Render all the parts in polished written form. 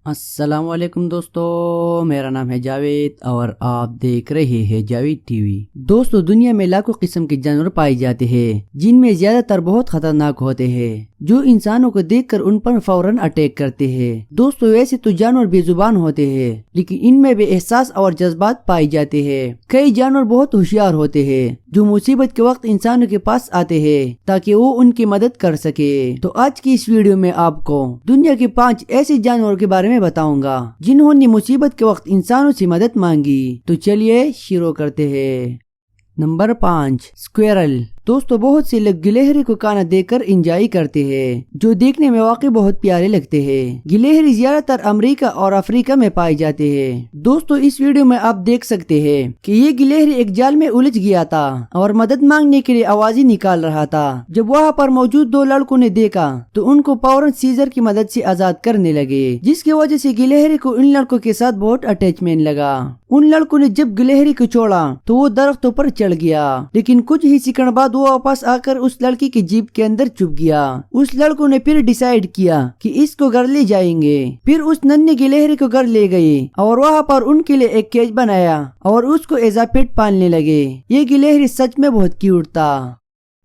السلام علیکم دوستو، میرا نام ہے جاوید اور آپ دیکھ رہے ہیں جاوید ٹی وی۔ دوستو، دنیا میں لاکھوں قسم کے جانور پائے جاتے ہیں جن میں زیادہ تر بہت خطرناک ہوتے ہیں جو انسانوں کو دیکھ کر ان پر فوراً اٹیک کرتے ہیں۔ دوستو، ویسے تو جانور بے زبان ہوتے ہیں لیکن ان میں بھی احساس اور جذبات پائے جاتے ہیں۔ کئی جانور بہت ہوشیار ہوتے ہیں جو مصیبت کے وقت انسانوں کے پاس آتے ہیں تاکہ وہ ان کی مدد کر سکے۔ تو آج کی اس ویڈیو میں آپ کو دنیا کے 5 ایسے جانوروں کے بارے میں بتاؤں گا جنہوں نے مصیبت کے وقت انسانوں سے مدد مانگی۔ تو چلیے شروع کرتے ہیں۔ نمبر 5، اسکویرل۔ دوستو، بہت سے لوگ گلہری کو کانا دیکھ کر انجوائے کرتے ہیں جو دیکھنے میں واقعی بہت پیارے لگتے ہیں۔ گلہری زیادہ تر امریکہ اور افریقہ میں پائے جاتے ہیں۔ دوستو، اس ویڈیو میں آپ دیکھ سکتے ہیں کہ یہ گلہری ایک جال میں الجھ گیا تھا اور مدد مانگنے کے لیے آوازیں نکال رہا تھا۔ جب وہاں پر موجود 2 لڑکوں نے دیکھا تو ان کو فوراً سیزر کی مدد سے آزاد کرنے لگے، جس کی وجہ سے گلہری کو ان لڑکوں کے ساتھ بہت اٹیچمنٹ لگا۔ ان لڑکوں نے جب گلہری کو چھوڑا تو وہ درختوں پر چڑھ گیا، لیکن کچھ ہی سیکنڈ بعد وہ واپس آ کر اس لڑکی کی جیب کے اندر چھپ گیا۔ اس لڑکوں نے پھر ڈیسائیڈ کیا کہ اس کو گھر لے جائیں گے۔ پھر اس ننھی گلہری کو گھر لے گئے اور وہاں پر ان کے لیے ایک کیج بنایا اور اس کو ایز اے پیٹ پالنے لگے۔ یہ گلہری سچ میں بہت کیوٹ تھا۔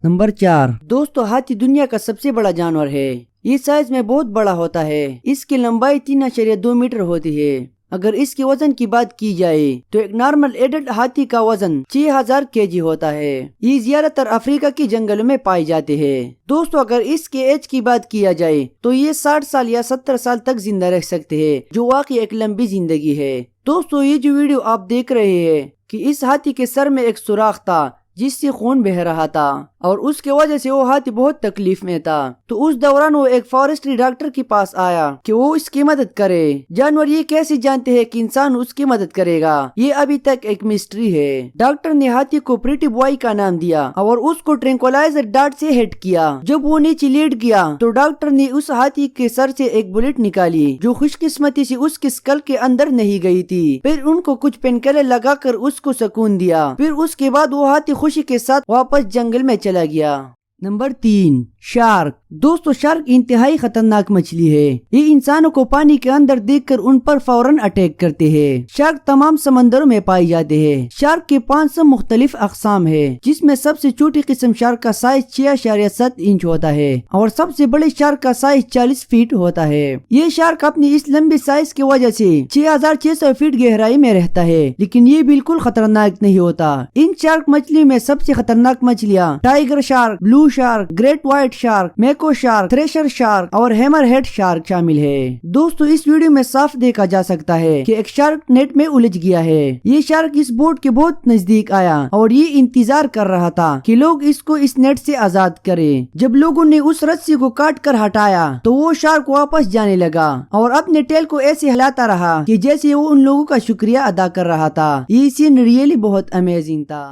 نمبر 4، دوستو، ہاتھی دنیا کا سب سے بڑا جانور ہے۔ یہ سائز میں بہت بڑا ہوتا ہے۔ اس کی لمبائی 3.2 میٹر ہوتی ہے۔ اگر اس کے وزن کی بات کی جائے تو ایک نارمل ایڈلٹ ہاتھی کا وزن 6000 kg ہوتا ہے۔ یہ زیادہ تر افریقہ کے جنگلوں میں پائے جاتے ہیں۔ دوستو، اگر اس کے ایج کی بات کیا جائے تو یہ 60 سال یا 70 سال تک زندہ رہ سکتے ہیں، جو واقعی ایک لمبی زندگی ہے۔ دوستو، یہ جو ویڈیو آپ دیکھ رہے ہیں کہ اس ہاتھی کے سر میں ایک سوراخ تھا جس سے خون بہ رہا تھا اور اس کی وجہ سے وہ ہاتھی بہت تکلیف میں تھا۔ تو اس دوران وہ ایک فارسٹری ڈاکٹر کے پاس آیا کہ وہ اس کی مدد کرے۔ جانور یہ کیسے جانتے ہیں کہ انسان اس کی مدد کرے گا، یہ ابھی تک ایک مسٹری ہے۔ ڈاکٹر نے ہاتھی کو پریٹی بوائے کا نام دیا اور اس کو ٹرینکولائزر ڈاٹ سے ہٹ کیا۔ جب وہ نیچے لیٹ گیا تو ڈاکٹر نے اس ہاتھی کے سر سے ایک بلٹ نکالی جو خوش قسمتی سے اس کے اسکل کے اندر نہیں گئی تھی۔ پھر ان کو کچھ پین کلر لگا کر اس کو سکون دیا۔ پھر اس کے بعد وہ ہاتھی خوشی کے ساتھ واپس جنگل میں چلا گیا۔ Number 3، shark. دوستو، شارک انتہائی خطرناک مچھلی ہے۔ یہ انسانوں کو پانی کے اندر دیکھ کر ان پر فوراً اٹیک کرتے ہیں۔ شارک تمام سمندروں میں پائے جاتے ہیں۔ شارک کے 500 مختلف اقسام ہیں، جس میں سب سے چھوٹی قسم شارک کا سائز 6.7 انچ ہوتا ہے اور سب سے بڑے شارک کا سائز 40 فیٹ ہوتا ہے۔ یہ شارک اپنی اس لمبی سائز کی وجہ سے 6600 فیٹ گہرائی میں رہتا ہے، لیکن یہ بالکل خطرناک نہیں ہوتا۔ ان شارک مچھلیوں میں سب سے خطرناک مچھلیاں ٹائیگر شارک، بلو شارک، گریٹ وائٹ شارک، میکو شارک، تھریشر شارک اور ہیمر ہیڈ شارک شامل ہے۔ دوستو، اس ویڈیو میں صاف دیکھا جا سکتا ہے کہ ایک شارک نیٹ میں الجھ گیا ہے۔ یہ شارک اس بوٹ کے بہت نزدیک آیا اور یہ انتظار کر رہا تھا کہ لوگ اس کو اس نیٹ سے آزاد کریں۔ جب لوگوں نے اس رسی کو کاٹ کر ہٹایا تو وہ شارک واپس جانے لگا اور اپنے ٹیل کو ایسے ہلاتا رہا کہ جیسے وہ ان لوگوں کا شکریہ ادا کر رہا تھا۔ یہ سین ریئلی بہت امیزنگ تھا۔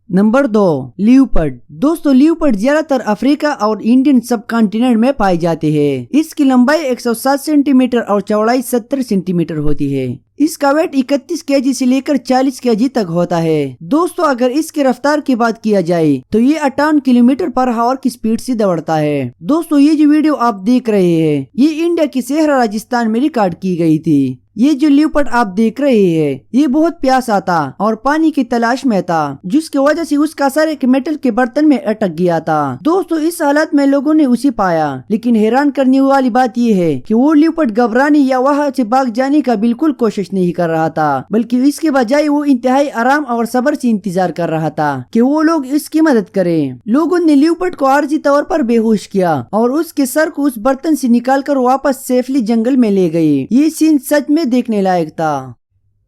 Number 2، leopard. دوستو، لیوپرڈ زیادہ تر افریقہ اور انڈین سب کانٹیننٹ میں پائے جاتے ہیں۔ اس کی لمبائی 107 سینٹی میٹر اور چوڑائی 70 سینٹی میٹر ہوتی ہے۔ اس کا ویٹ 31 kg سے لے کر 40 kg تک ہوتا ہے۔ دوستو، اگر اس کی رفتار کی بات کیا جائے تو یہ 58 کلومیٹر پر آور کی سپیڈ سے دوڑتا ہے۔ دوستو، یہ جو ویڈیو آپ دیکھ رہے ہیں یہ انڈیا کی صحرا راجستھان میں ریکارڈ کی گئی تھی۔ یہ جو لیوپرڈ آپ دیکھ رہے ہیں یہ بہت پیاسا تھا اور پانی کی تلاش میں تھا، جس کی وجہ سے اس کا سر ایک میٹل کے برتن میں اٹک گیا تھا۔ دوستو، اس حالت میں لوگوں نے اسے پایا، لیکن حیران کرنے والی بات یہ ہے کہ وہ لیوپرڈ گھبرانے یا وہاں سے بھاگ جانے کا بالکل کوشش نہیں کر رہا تھا، بلکہ اس کے بجائے وہ انتہائی آرام اور صبر سے انتظار کر رہا تھا کہ وہ لوگ اس کی مدد کریں۔ لوگوں نے لیوپرڈ کو عارضی طور پر بے ہوش کیا اور اس کے سر کو اس برتن سے نکال کر واپس سیفلی جنگل میں لے گئے۔ یہ سین سچ میں دیکھنے لائق تھا۔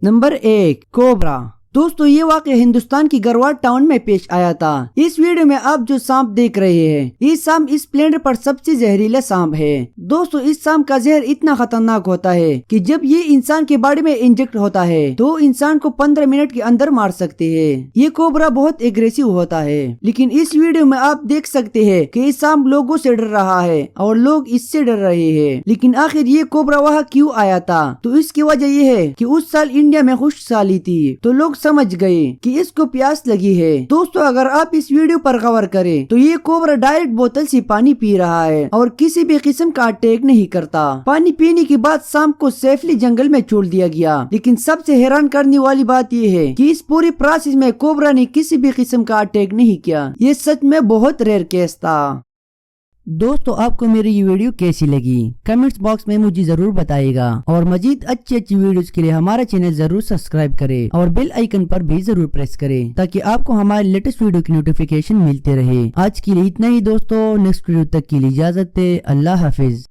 Number 1، cobra. دوستو، یہ واقعہ ہندوستان کی گروار ٹاؤن میں پیش آیا تھا۔ اس ویڈیو میں آپ جو سانپ دیکھ رہے ہیں یہ سانپ اس پلینٹ پر سب سے زہریلا سانپ ہے۔ دوستو، اس سانپ کا زہر اتنا خطرناک ہوتا ہے کہ جب یہ انسان کے باڈی میں انجیکٹ ہوتا ہے تو انسان کو 15 منٹ کے اندر مار سکتے ہیں۔ یہ کوبرا بہت ایگریسیو ہوتا ہے، لیکن اس ویڈیو میں آپ دیکھ سکتے ہیں کہ یہ سانپ لوگوں سے ڈر رہا ہے اور لوگ اس سے ڈر رہے ہیں۔ لیکن آخر یہ کوبرا وہاں کیوں آیا تھا؟ تو اس کی وجہ یہ ہے کہ اس سال انڈیا میں خشک سالی تھی، تو لوگ سمجھ گئے کہ اس کو پیاس لگی ہے۔ دوستو اگر آپ اس ویڈیو پر غور کریں تو یہ کوبرا ڈائریکٹ بوتل سے پانی پی رہا ہے اور کسی بھی قسم کا اٹیک نہیں کرتا۔ پانی پینے کے بعد سام کو سیفلی جنگل میں چھوڑ دیا گیا، لیکن سب سے حیران کرنے والی بات یہ ہے کہ اس پوری پروسیس میں کوبرا نے کسی بھی قسم کا اٹیک نہیں کیا۔ یہ سچ میں بہت ریئر کیس تھا۔ دوستو آپ کو میری یہ ویڈیو کیسی لگی کمنٹس باکس میں مجھے ضرور بتائیے گا، اور مزید اچھی ویڈیوز کے لیے ہمارا چینل ضرور سبسکرائب کرے اور بیل آئیکن پر بھی ضرور پریس کرے تاکہ آپ کو ہمارے لیٹسٹ ویڈیو کی نوٹیفیکیشن ملتے رہے۔ آج کے لیے اتنا ہی دوستو، نیکسٹ ویڈیو تک کے لیے اجازت دے، اللہ حافظ۔